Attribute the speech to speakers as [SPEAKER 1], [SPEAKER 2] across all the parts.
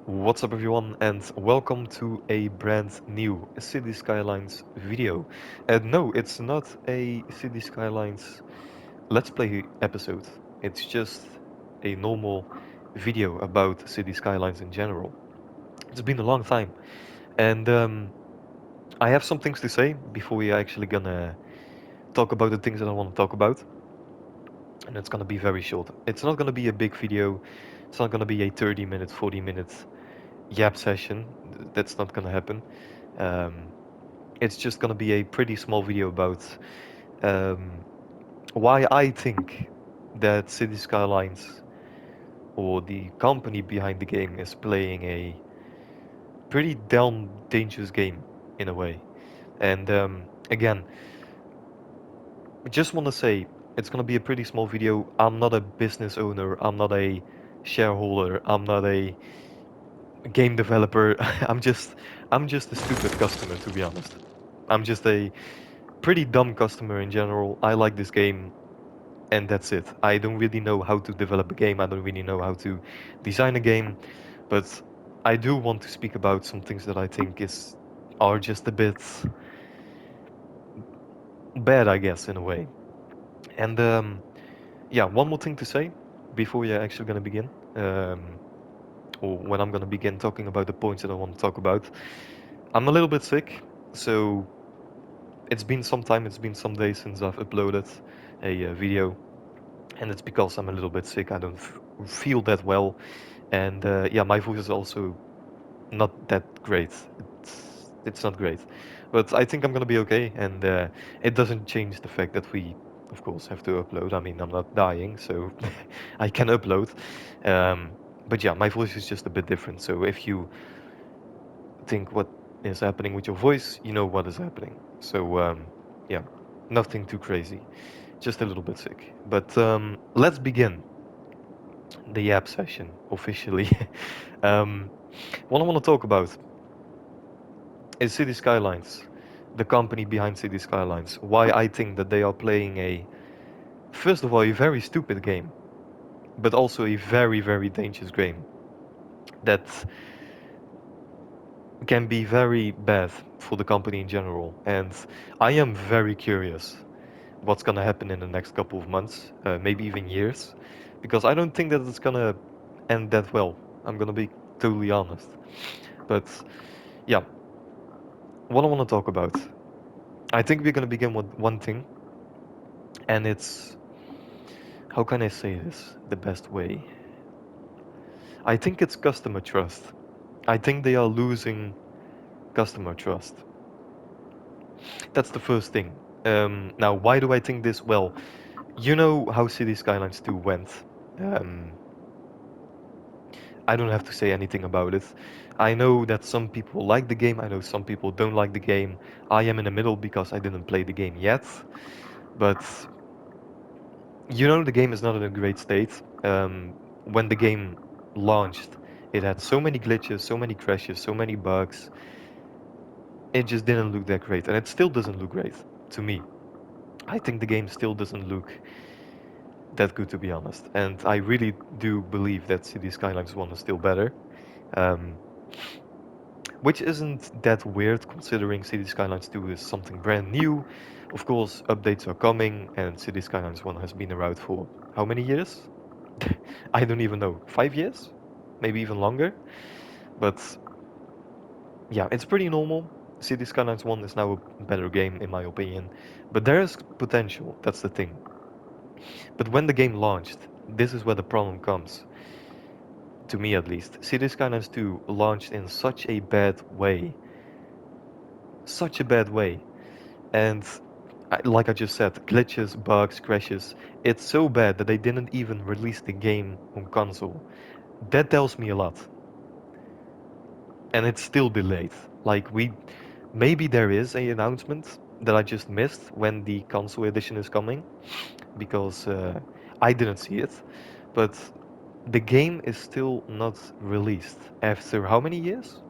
[SPEAKER 1] What's up everyone and welcome to a brand new City Skylines video. And no, it's not a City Skylines Let's Play episode. It's just a normal video about City Skylines in general. It's been a long time and I have some things to say before we are actually gonna talk about the things that I want to talk about. And it's gonna be very short. It's not gonna be a big video. It's not gonna be a 30-minute, 40-minute yap session. That's not gonna happen. Um, it's just gonna be a pretty small video about um, why I think that City Skylines or the company behind the game is playing a pretty damn dangerous game in a way. And again, I just want to say it's gonna be a pretty small video. I'm not a business owner. I'm not a shareholder. I'm not a game developer. I'm just a stupid customer to be honest. I'm just a pretty dumb customer in general. I like this game and that's it. I don't really know how to develop a game. I don't really know how to design a game, but I do want to speak about some things that I think is are just a bit bad, I guess, in a way. And yeah, one more thing to say before we're actually gonna begin, or when I'm gonna begin talking about the points that I want to talk about. I'm a little bit sick, so it's been some time. It's been some days since I've uploaded a video, and it's because I'm a little bit sick. I don't feel that well, and yeah, my voice is also not that great. It's not great, but I think I'm gonna be okay, and it doesn't change the fact that we, of course, have to upload. I mean, I'm not dying, so I can upload. Um, but yeah, my voice is just a bit different. So if you think what is happening with your voice, you know what is happening. So yeah, nothing too crazy, just a little bit sick. But let's begin the app session officially. um, what I want to talk about is City Skylines, the company behind City Skylines. Why I think that they are playing a, first of all, a very stupid game, but also a very, very dangerous game that can be very bad for the company in general. And I am very curious what's gonna happen in the next couple of months, maybe even years, because I don't think that it's gonna end that well. I'm gonna be totally honest. But yeah, what I want to talk about, I think we're gonna begin with one thing, and it's, how can I say this the best way? I think it's customer trust. I think they are losing customer trust. That's the first thing. Now, why do I think this? Well, you know how City Skylines 2 went. Um, I don't have to say anything about it. I know that some people like the game, I know some people don't like the game. I am in the middle because I didn't play the game yet. But you know, the game is not in a great state. When the game launched, it had so many glitches, so many crashes, so many bugs. It just didn't look that great, and it still doesn't look great to me. I think the game still doesn't look that good, to be honest. And I really do believe that City Skylines 1 is still better. Um, which isn't that weird considering City Skylines 2 is something brand new. Of course, updates are coming, and City Skylines 1 has been around for how many years? I don't even know. 5 years? Maybe even longer. But yeah, it's pretty normal. City Skylines 1 is now a better game, in my opinion. But there is potential, that's the thing. But when the game launched, this is where the problem comes. To me at least. City Skylines 2 launched in such a bad way. Such a bad way. And like I just said, glitches, bugs, crashes. It's so bad that they didn't even release the game on console. That tells me a lot. And it's still delayed. Like maybe there is a announcement that I just missed when the console edition is coming because I didn't see it. But the game is still not released after how many years?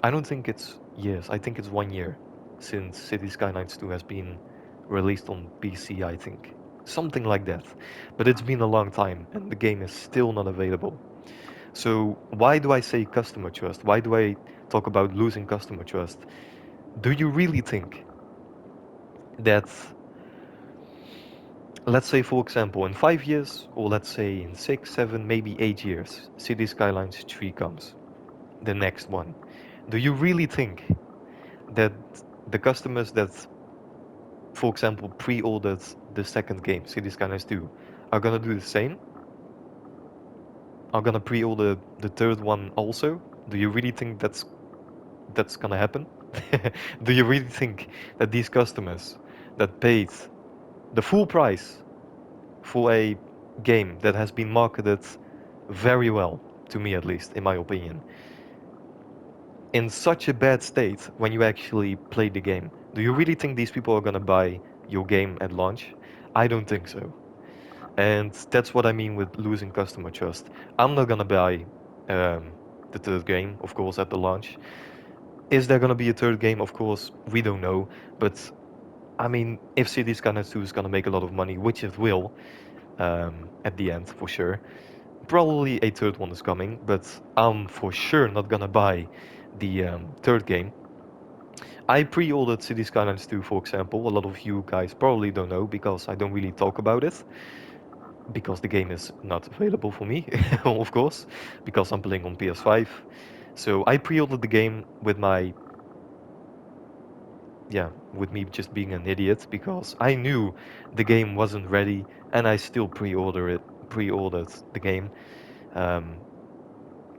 [SPEAKER 1] I don't think it's years. I think it's 1 year since City Skylines 2 has been released on PC, I think. Something like that. But it's been a long time and the game is still not available. So why do I say customer trust? Why do I talk about losing customer trust? Do you really think that, let's say, for example, in 5 years, or let's say in 6, 7, maybe 8 years, City Skylines 3 comes, the next one. Do you really think that the customers that, for example, pre-ordered the second game, City Skylines 2, are gonna do the same? Are gonna pre-order the third one also? Do you really think that's gonna happen? Do you really think that these customers that paid the full price for a game that has been marketed very well, to me at least, in my opinion, in such a bad state when you actually play the game, do you really think these people are gonna buy your game at launch? I don't think so. And that's what I mean with losing customer trust. I'm not gonna buy um, the third game, of course, at the launch. Is there gonna be a third game? Of course, we don't know. But I mean, if Cities Skylines 2 is gonna make a lot of money, which it will, at the end for sure, probably a third one is coming. But I'm for sure not gonna buy the third game. I pre-ordered Cities Skylines 2, for example. A lot of you guys probably don't know because I don't really talk about it. Because the game is not available for me, of course, because I'm playing on PS5. So I pre-ordered the game with my, yeah, with me just being an idiot because I knew the game wasn't ready and I still pre-ordered the game. Um,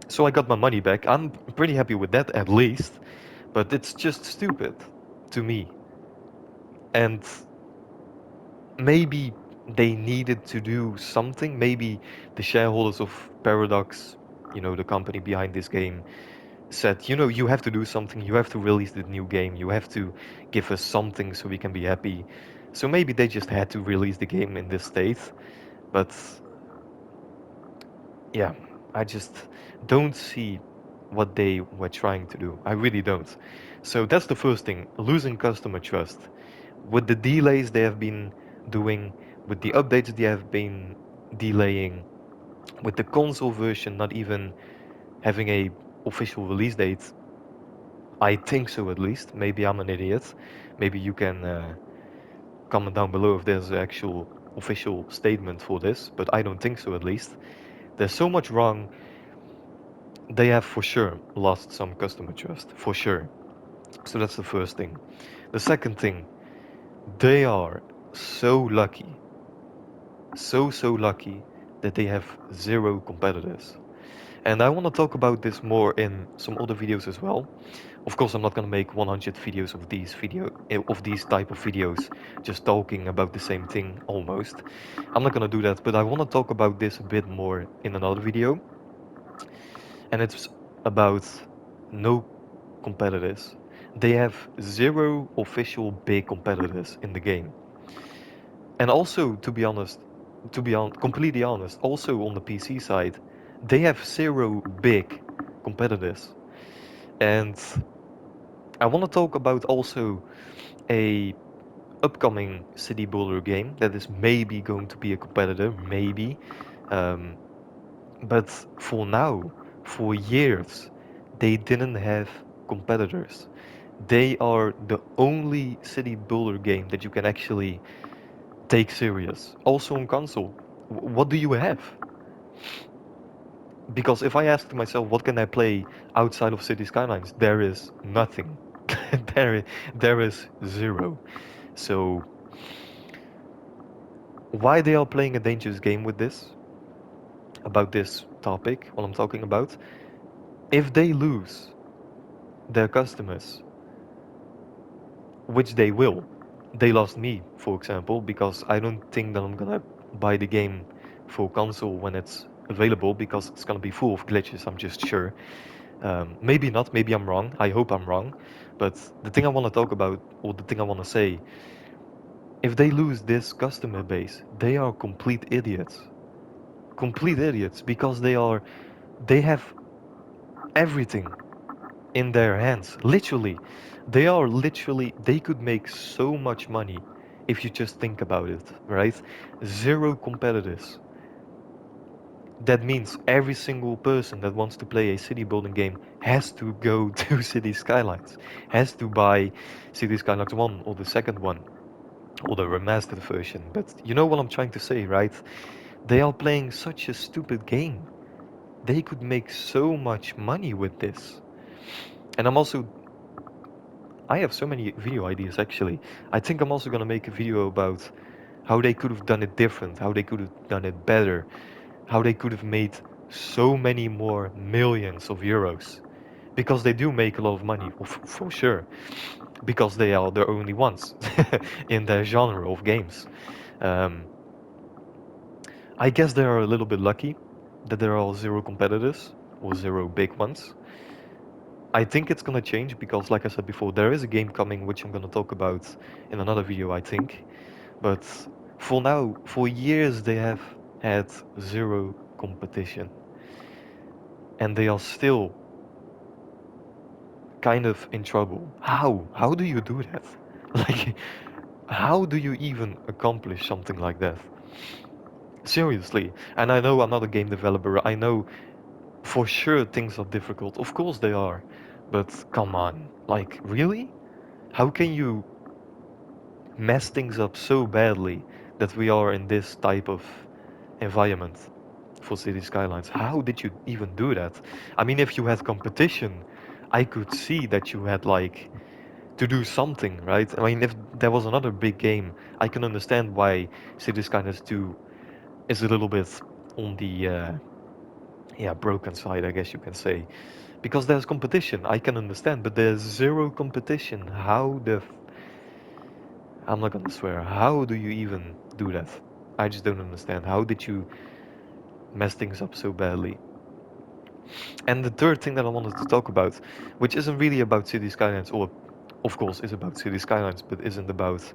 [SPEAKER 1] so I got my money back. I'm pretty happy with that at least, but it's just stupid to me. And maybe they needed to do something. Maybe the shareholders of Paradox, the company behind this game, said, you have to do something. You have to release the new game. You have to give us something so we can be happy. So maybe they just had to release the game in this state. But yeah, I just don't see what they were trying to do. I really don't. So that's the first thing, losing customer trust. With the delays they have been doing, with the updates they have been delaying, with the console version not even having a official release date, I think so at least. Maybe I'm an idiot. Maybe you can comment down below if there's an actual official statement for this, but I don't think so at least. There's so much wrong. They have for sure lost some customer trust, for sure. So that's the first thing. The second thing, they are so lucky, so lucky that they have zero competitors. And I want to talk about this more in some other videos as well. Of course, I'm not gonna make 100 videos of these type of videos, just talking about the same thing almost. I'm not gonna do that, but I want to talk about this a bit more in another video, and it's about no competitors. They have zero official big competitors in the game, and also, completely honest, also on the PC side, they have zero big competitors, and I want to talk about also a upcoming city builder game that is maybe going to be a competitor, maybe. Um, but for now, for years, they didn't have competitors. They are the only city builder game that you can actually take serious. Also on console. What do you have? Because if I ask myself, what can I play outside of City Skylines? There is nothing. there, there is zero. So why they are playing a dangerous game with this, about this topic, what I'm talking about, if they lose their customers, which they will, they lost me, for example, because I don't think that I'm gonna buy the game for console when it's available because it's gonna be full of glitches, I'm just sure. Maybe not, maybe I'm wrong, I hope I'm wrong, but the thing I want to talk about, or the thing I want to say, if they lose this customer base, they are complete idiots. Complete idiots because they have everything in their hands. Literally. They could make so much money if you just think about it, right? Zero competitors. That means every single person that wants to play a city building game has to go to City Skylines, has to buy City Skylines 1 or the second one or the remastered version. But you know what I'm trying to say, right? They are playing such a stupid game. They could make so much money with this. And I have so many video ideas actually. I think I'm also gonna make a video about how they could have done it different, how they could have done it better, how they could have made so many more millions of euros. Because they do make a lot of money, for sure. Because they are the only ones in their genre of games. Um, I guess they are a little bit lucky that there are zero competitors or zero big ones. I think it's gonna change because, like I said before, there is a game coming which I'm gonna talk about in another video, I think. But for now, for years, they have had zero competition. And they are still kind of in trouble. How? How do you do that? Like, how do you even accomplish something like that? Seriously. And I know I'm not a game developer. I know for sure things are difficult. Of course they are. But come on. Like, really? How can you mess things up so badly that we are in this type of environment for City Skylines? How did you even do that? I mean, if you had competition, I could see that you had like to do something, right? I mean, if there was another big game, I can understand why City Skylines 2 is a little bit on the yeah, broken side, I guess you can say, because there's competition. I can understand, but there's zero competition. I'm not gonna swear. How do you even do that? I just don't understand. How did you mess things up so badly? And the third thing that I wanted to talk about, which isn't really about City Skylines, or of course is about City Skylines, but isn't about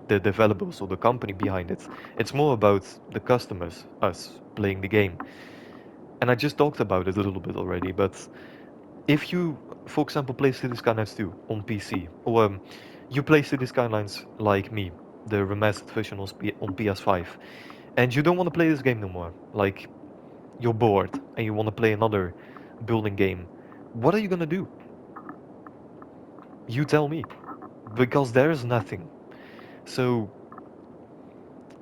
[SPEAKER 1] the developers or the company behind it. It's more about the customers, us playing the game. And I just talked about it a little bit already, but if you, for example, play City Skylines 2 on PC, or you play City Skylines like me, the remastered version on PS5, and you don't want to play this game no more, like you're bored and you want to play another building game, what are you gonna do? You tell me, because there's nothing. So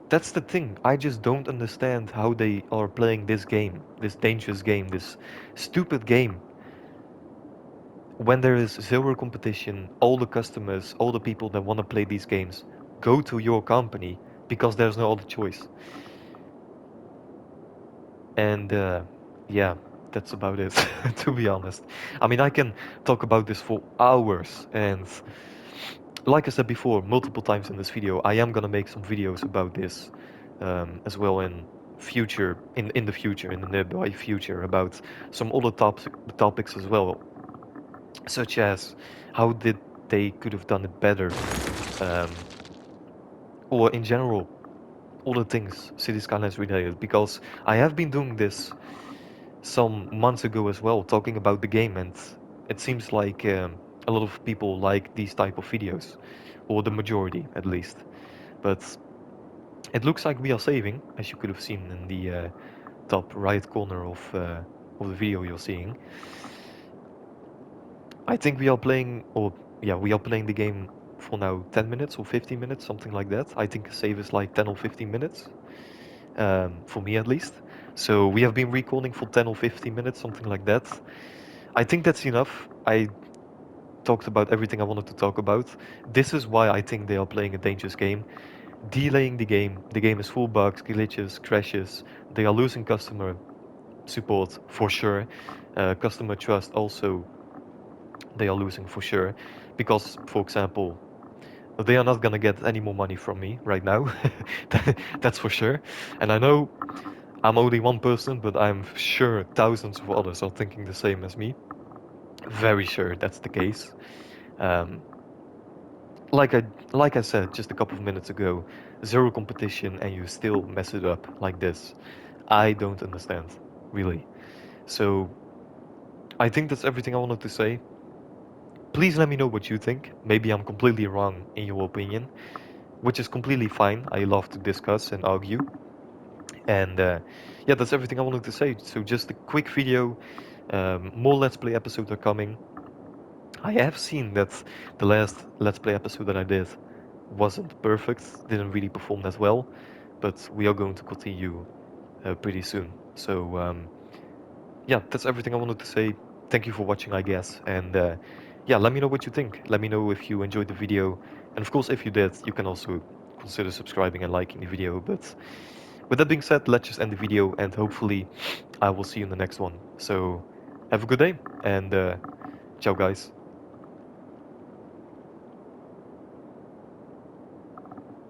[SPEAKER 1] that's the thing. I just don't understand how they are playing this game, this dangerous game, this stupid game, when there is zero competition. All the customers, all the people that want to play these games go to your company because there's no other choice. And yeah, that's about it, to be honest. I mean, I can talk about this for hours, and like I said before, multiple times in this video, I am gonna make some videos about this as well in the future, in the nearby future, about some other topics as well, such as how did they could have done it better, um, or in general, other things City Skylines related, because I have been doing this some months ago as well, talking about the game, and it seems like a lot of people like these type of videos, or the majority at least. But it looks like we are saving, as you could have seen in the top right corner of the video you're seeing. I think we are playing, or yeah, we are playing the game for now 10 minutes or 15 minutes, something like that. I think a save is like 10 or 15 minutes, for me at least. So we have been recording for 10 or 15 minutes, something like that. I think that's enough. I talked about everything I wanted to talk about. This is why I think they are playing a dangerous game. Delaying the game. The game is full bugs, glitches, crashes. They are losing customer support for sure. Customer trust also, they are losing for sure. Because, for example, they are not gonna get any more money from me right now. That's for sure. And I know I'm only one person, but I'm sure thousands of others are thinking the same as me. Very sure that's the case. Um, like I like I said just a couple of minutes ago, zero competition and you still mess it up like this. I don't understand, really. So I think that's everything I wanted to say. Please let me know what you think. Maybe I'm completely wrong in your opinion, which is completely fine. I love to discuss and argue. And yeah, that's everything I wanted to say. So just a quick video. More Let's Play episodes are coming. I have seen that the last Let's Play episode that I did wasn't perfect, didn't really perform that well, but we are going to continue pretty soon. So yeah, that's everything I wanted to say. Thank you for watching, I guess, and yeah, let me know what you think. Let me know if you enjoyed the video, and of course, if you did, you can also consider subscribing and liking the video. But with that being said, let's just end the video, and hopefully, I will see you in the next one. So have a good day, and ciao, guys.